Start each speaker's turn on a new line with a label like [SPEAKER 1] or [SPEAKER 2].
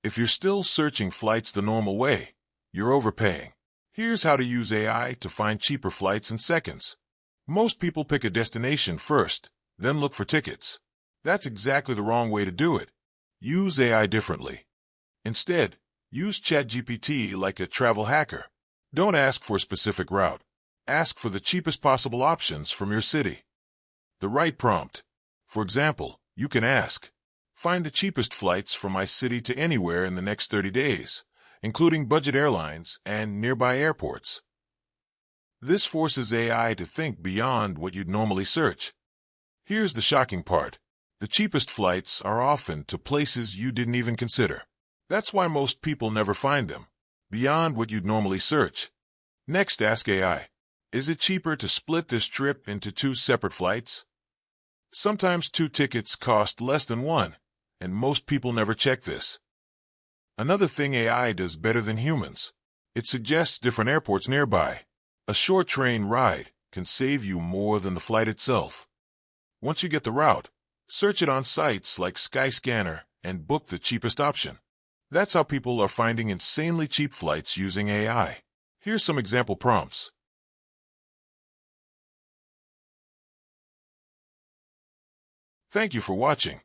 [SPEAKER 1] If you're still searching flights the normal way, you're overpaying. Here's how to use AI to find cheaper flights in seconds. Most people pick a destination first, then look for tickets. That's exactly the wrong way to do it. Use AI differently. Instead, use ChatGPT like a travel hacker. Don't ask for a specific route. Ask for the cheapest possible options from your city. The right prompt. For example, you can ask, find the cheapest flights from my city to anywhere in the next 30 days, including budget airlines and nearby airports. This forces AI to think beyond what you'd normally search. Here's the shocking part. The cheapest flights are often to places you didn't even consider. That's why most people never find them, beyond what you'd normally search. Next, ask AI, is it cheaper to split this trip into 2 separate flights? Sometimes 2 tickets cost less than 1, and most people never check this. Another thing AI does better than humans. It suggests different airports nearby. A short train ride can save you more than the flight itself. Once you get the route, search it on sites like Skyscanner and book the cheapest option. That's how people are finding insanely cheap flights using AI. Here's some example prompts. Thank you for watching.